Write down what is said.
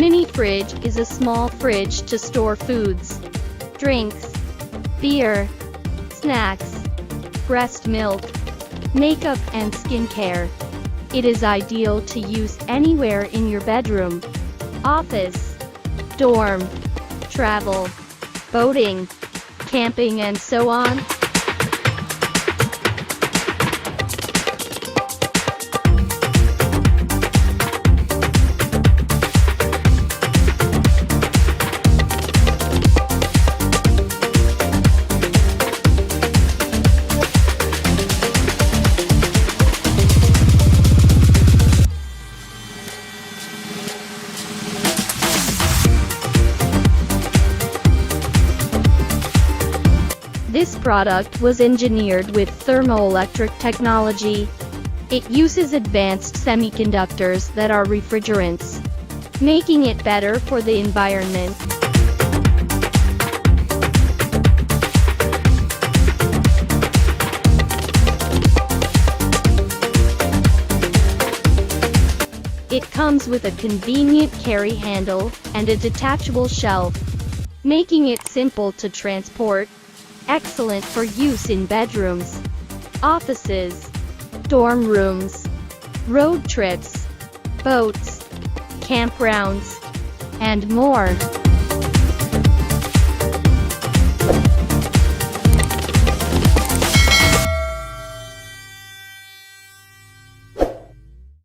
Mini fridge is a small fridge to store foods, drinks, beer, snacks, breast milk, makeup and skincare. It is ideal to use anywhere in your bedroom, office, dorm, travel, boating, camping and so on. This product was engineered with thermoelectric technology. It uses advanced semiconductors that are refrigerants, making it better for the environment. It comes with a convenient carry handle and a detachable shelf, making it simple to transport. Excellent for use in bedrooms, offices, dorm rooms, road trips, boats, campgrounds, and more.